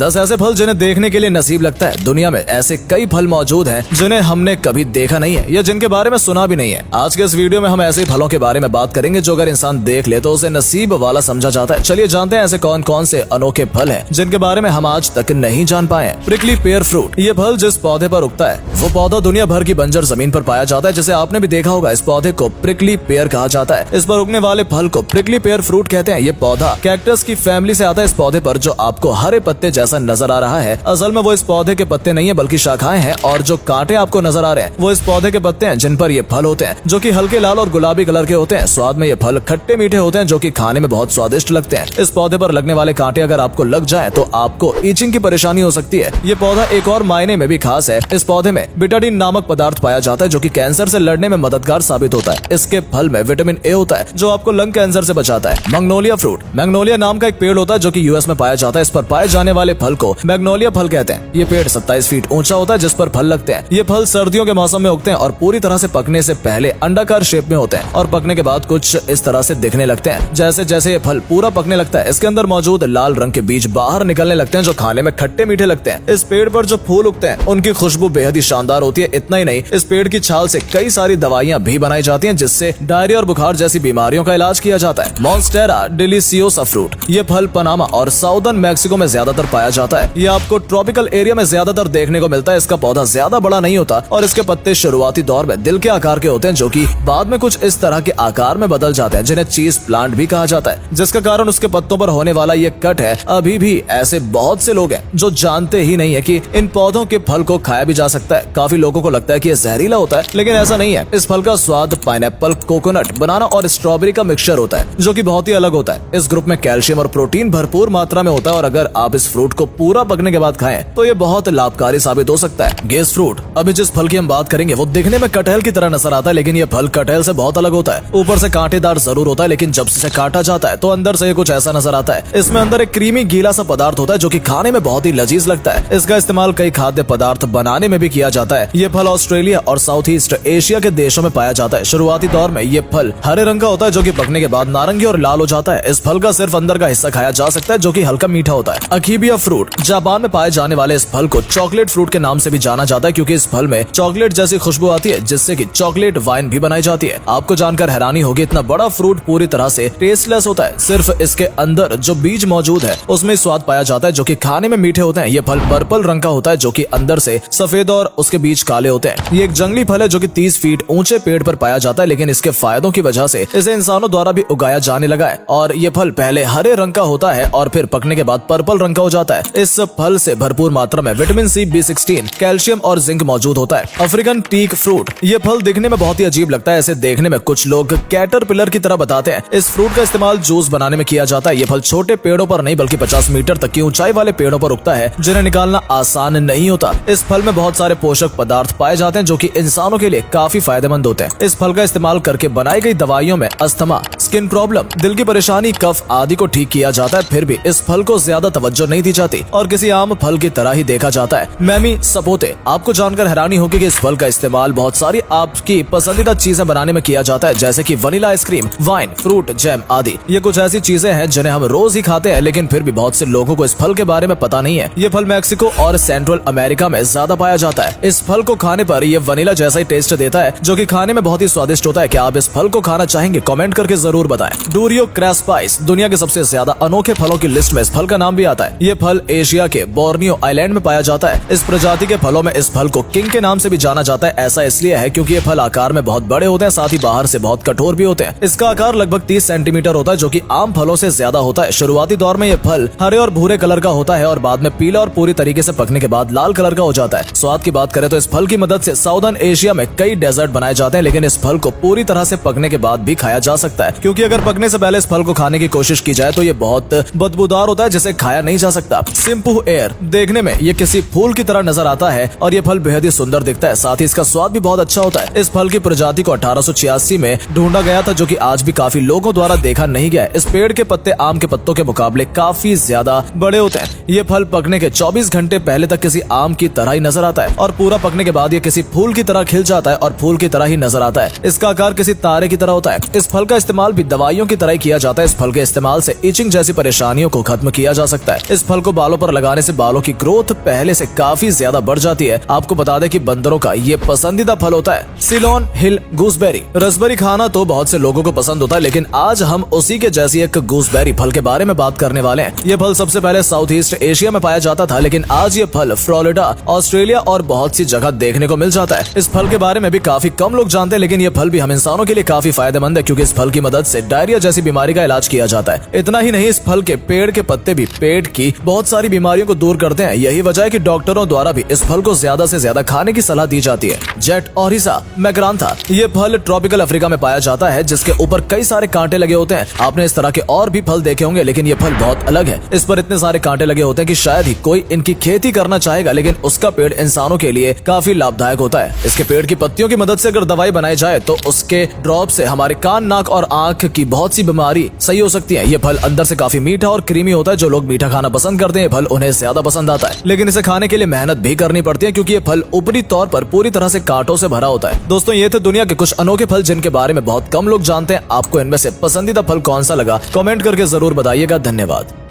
10 ऐसे फल जिन्हें देखने के लिए नसीब लगता है। दुनिया में ऐसे कई फल मौजूद हैं जिन्हें हमने कभी देखा नहीं है या जिनके बारे में सुना भी नहीं है। आज के इस वीडियो में हम ऐसे फलों के बारे में बात करेंगे जो अगर इंसान देख ले तो उसे नसीब वाला समझा जाता है। चलिए जानते हैं ऐसे कौन कौन से अनोखे फल हैं जिनके बारे में हम आज तक नहीं जान पाए हैं। प्रिकली पेयर फ्रूट, ये फल जिस पौधे पर उगता है वो पौधा दुनिया भर की बंजर जमीन पर पाया जाता है। जैसे आपने भी देखा होगा, इस पौधे को प्रिकली पेयर कहा जाता है। इस पर उगने वाले फल को प्रिकली पेयर फ्रूट कहते हैं। ये पौधा कैक्टस की फैमिली से आता है। इस पौधे पर जो आपको हरे पत्ते जैसा नजर आ रहा है, असल में वो इस पौधे के पत्ते नहीं है बल्कि शाखाएं हैं, और जो कांटे आपको नजर आ रहे हैं वो इस पौधे के पत्ते हैं जिन पर ये फल होते हैं, जो कि हल्के लाल और गुलाबी कलर के होते हैं। स्वाद में ये फल खट्टे मीठे होते हैं जो कि खाने में बहुत स्वादिष्ट लगते हैं। इस पौधे पर लगने वाले कांटे अगर आपको लग जाए तो आपको ईचिंग की परेशानी हो सकती है। ये पौधा एक और मायने में भी खास है। इस पौधे में बिटाडीन नामक पदार्थ पाया जाता है जो कि कैंसर से लड़ने में मददगार साबित होता है। इसके फल में विटामिन ए होता है जो आपको लंग कैंसर से बचाता है। मैग्नोलिया फ्रूट, मैग्नोलिया नाम का एक पेड़ होता है जो कि यूएस में पाया जाता है। इस पर पाए जाने वाले फल को मैग्नोलिया फल कहते हैं। ये पेड़ 27 फीट ऊंचा होता है जिस पर फल लगते हैं। ये फल सर्दियों के मौसम में उगते हैं और पूरी तरह से पकने से पहले अंडाकार शेप में होते हैं और पकने के बाद कुछ इस तरह से दिखने लगते हैं। जैसे जैसे ये फल पूरा पकने लगता है, इसके अंदर मौजूद लाल रंग के बीज बाहर निकलने लगते हैं जो खाने में खट्टे मीठे लगते हैं। इस पेड़ पर जो फूल उगते हैं उनकी खुशबू बेहद ही शानदार होती है। इतना ही नहीं, इस पेड़ की छाल से कई सारी दवाइयाँ भी बनाई जाती हैं जिससे डायरिया और बुखार जैसी बीमारियों का इलाज किया जाता है। मॉन्स्टेरा डिलीसियोसा फ्रूट, ये फल पनामा और साउदर्न मैक्सिको में ज्यादातर पाया जाता है। ये आपको ट्रॉपिकल एरिया में ज्यादातर देखने को मिलता है। इसका पौधा ज्यादा बड़ा नहीं होता और इसके पत्ते शुरुआती दौर में दिल के आकार के होते हैं जो कि बाद में कुछ इस तरह के आकार में बदल जाते हैं, जिन्हें चीज प्लांट भी कहा जाता है, जिसका कारण उसके पत्तों पर होने वाला ये कट है। अभी भी ऐसे बहुत से लोग हैं जो जानते ही नहीं है कि इन पौधों के फल को खाया भी जा सकता है। काफी लोगों को लगता है कि ये जहरीला होता है, लेकिन ऐसा नहीं है। इस फल का स्वाद पाइनएप्पल, कोकोनट, बनाना और स्ट्रॉबेरी का मिक्सचर होता है जो कि बहुत ही अलग होता है। इस ग्रुप में कैल्शियम और प्रोटीन भरपूर मात्रा में होता है और अगर आप इस फ्रूट को पूरा पकने के बाद खाएं तो ये बहुत लाभकारी साबित हो सकता है। गेस फ्रूट, अभी जिस फल की हम बात करेंगे वो दिखने में कटहल की तरह नजर आता है, लेकिन ये फल कटहल से बहुत अलग होता है। ऊपर से कांटेदार जरूर होता है, लेकिन जब इसे काटा जाता है तो अंदर से कुछ ऐसा नजर आता है। इसमें अंदर एक क्रीमी गीला सा पदार्थ होता है जो कि खाने में बहुत ही लजीज लगता है। इसका इस्तेमाल कई खाद्य पदार्थ बनाने में भी किया जाता है। ये फल ऑस्ट्रेलिया और साउथ ईस्ट एशिया के देशों में पाया जाता है। शुरुआती दौर में ये फल हरे रंग का होता है जो कि पकने के बाद नारंगी और लाल हो जाता है। इस फल का सिर्फ अंदर का हिस्सा खाया जा सकता है जो कि हल्का मीठा होता है। अकीबिया फ्रूट, जापान में पाए जाने वाले इस फल को चॉकलेट फ्रूट के नाम से भी जाना जाता है क्योंकि इस फल में चॉकलेट जैसी खुशबू आती है जिससे कि चॉकलेट वाइन भी बनाई जाती है। आपको जानकर हैरानी होगी, इतना बड़ा फ्रूट पूरी तरह से टेस्टलेस होता है। सिर्फ इसके अंदर जो बीज मौजूद है उसमें स्वाद पाया जाता है जो कि खाने में मीठे होते हैं। ये फल पर्पल रंग का होता है जो कि अंदर से सफेद और उसके बीज काले होते हैं। ये एक जंगली फल है जो कि 30 फीट ऊंचे पेड़ पर पाया जाता है, लेकिन इसके फायदों की वजह से इसे इंसानों द्वारा भी उगाया जाने लगा है। और ये फल पहले हरे रंग का होता है और फिर पकने के बाद पर्पल रंग का हो जाता है। इस फल से भरपूर मात्रा में विटामिन सी, B16, कैल्शियम और जिंक मौजूद होता है। अफ्रीकन टीक फ्रूट, ये फल दिखने में बहुत ही अजीब लगता है। इसे देखने में कुछ लोग कैटरपिलर की तरह बताते हैं। इस फ्रूट का इस्तेमाल जूस बनाने में किया जाता है। ये फल छोटे पेड़ों पर नहीं बल्कि 50 मीटर तक की ऊंचाई वाले पेड़ों पर उगता है जिन्हें निकालना आसान नहीं होता। इस फल में बहुत सारे पोषक पदार्थ पाए जाते हैं जो कि इंसानों के लिए काफी फायदेमंद होते हैं। इस फल का इस्तेमाल करके बनाई गई दवाइयों में अस्थमा, स्किन प्रॉब्लम, दिल की परेशानी, कफ आदि को ठीक किया जाता है। फिर भी इस फल को ज्यादा तवज्जो नहीं दी जाती और किसी आम फल की तरह ही देखा जाता है। मैमी सपोते, आपको जानकर हैरानी होगी कि इस फल का इस्तेमाल बहुत सारी आपकी पसंदीदा चीजें बनाने में किया जाता है जैसे कि vanilla ice cream, wine, fruit jam आदि। ये कुछ ऐसी चीजें हैं जिन्हें हम रोज ही खाते हैं, लेकिन फिर भी बहुत से लोगों को इस फल के बारे में पता नहीं है। ये फल मैक्सिको और सेंट्रल अमेरिका में ज्यादा पाया जाता है। इस फल को खाने पर ये वनीला जैसा ही टेस्ट देता है जो कि खाने में बहुत ही स्वादिष्ट होता है। क्या आप इस फल को खाना चाहेंगे? कमेंट करके जरूर बताएं। डूरियो क्रैसपाइस, दुनिया के सबसे ज्यादा अनोखे फलों की लिस्ट में इस फल का नाम भी आता है। ये फल एशिया के बोर्नियो आइलैंड में पाया जाता है। इस प्रजाति के फलों में इस फल को किंग के नाम से भी जाना जाता है। ऐसा इसलिए है क्योंकि ये फल आकार में बहुत बड़े होते हैं, साथ ही बाहर से बहुत कठोर भी होते हैं। इसका आकार लगभग 30 सेंटीमीटर होता है जो कि आम फलों से ज्यादा होता है। शुरुआती दौर में ये फल हरे और भूरे कलर का होता है और बाद में पीला और पूरी तरीके से पकने के बाद लाल कलर का हो जाता है। स्वाद की बात करें तो इस फल की मदद से साउदर्न एशिया में कई डेजर्ट बनाए जाते हैं, लेकिन इस फल को पूरी तरह से पकने के बाद भी खाया जा सकता है क्योंकि अगर पकने से पहले इस फल को खाने की कोशिश की जाए तो ये बहुत बदबूदार होता है जिसे खाया नहीं जा सकता। सिंपू एयर, देखने में ये किसी फूल की तरह नजर आता है और ये फल बेहद ही सुंदर दिखता है, साथ ही इसका स्वाद भी बहुत अच्छा होता है। इस फल की प्रजाति को 1886 में ढूंढा गया था जो कि आज भी काफी लोगों द्वारा देखा नहीं गया है। इस पेड़ के पत्ते आम के पत्तों के मुकाबले काफी ज्यादा बड़े होते हैं। ये फल पकने के 24 घंटे पहले तक किसी आम की तरह ही नजर आता है और पूरा पकने के बाद ये किसी फूल की तरह खिल जाता है और फूल की तरह ही नजर आता है। इसका आकार किसी तारे की तरह होता है। इस फल का इस्तेमाल भी दवाइयों की तरह किया जाता है। इस फल के इस्तेमाल से इचिंग जैसी परेशानियों को खत्म किया जा सकता है। इस फल को बालों पर लगाने से बालों की ग्रोथ पहले से काफी ज्यादा बढ़ जाती है। आपको बता दें कि बंदरों का ये पसंदीदा फल होता है सिलोन हिल गूसबेरी। रसबेरी खाना तो बहुत से लोगों को पसंद होता है, लेकिन आज हम उसी के जैसी एक गूसबेरी फल के बारे में बात करने वाले हैं। ये फल सबसे पहले साउथ ईस्ट एशिया में पाया जाता था, लेकिन आज ये फल फ्लोरिडा, ऑस्ट्रेलिया और बहुत सी जगह देखने को मिल जाता है। इस फल के बारे में भी काफी कम लोग जानते हैं, लेकिन ये फल भी हम इंसानों के लिए काफी फायदेमंद है, क्योंकि इस फल की मदद से डायरिया जैसी बीमारी का इलाज किया जाता है। इतना ही नहीं, इस फल के पेड़ के पत्ते भी पेट की बहुत सारी बीमारियों को दूर करते हैं। यही वजह है कि डॉक्टरों द्वारा भी इस फल को ज्यादा से ज्यादा खाने की सलाह दी जाती है। जेट ओरिसा मैक्रांथा, ये फल ट्रॉपिकल अफ्रीका में पाया जाता है, जिसके ऊपर कई सारे कांटे लगे होते हैं। आपने इस तरह के और भी फल देखे होंगे, लेकिन ये फल बहुत अलग है। इस पर इतने सारे कांटे लगे होते हैं कि शायद ही कोई इनकी खेती करना चाहेगा, लेकिन उसका पेड़ इंसानों के लिए काफी लाभदायक होता है। इसके पेड़ की पत्तियों की मदद से अगर दवाई बनाई जाए तो उसके ड्रॉप से हमारे कान, नाक और आंख की बहुत सी बीमारी सही हो सकती है। ये फल अंदर से काफी मीठा और क्रीमी होता है। जो लोग मीठा खाना पसंद करते हैं, फल उन्हें ज्यादा पसंद आता है, लेकिन इसे खाने के लिए मेहनत भी करनी पड़ती है, क्योंकि ये फल ऊपरी तौर पर पूरी तरह से कांटों से भरा होता है। दोस्तों, ये थे दुनिया के कुछ अनोखे फल जिनके बारे में बहुत कम लोग जानते हैं। आपको इनमें से पसंदीदा फल कौन सा लगा, कमेंट करके जरूर बताइएगा। धन्यवाद।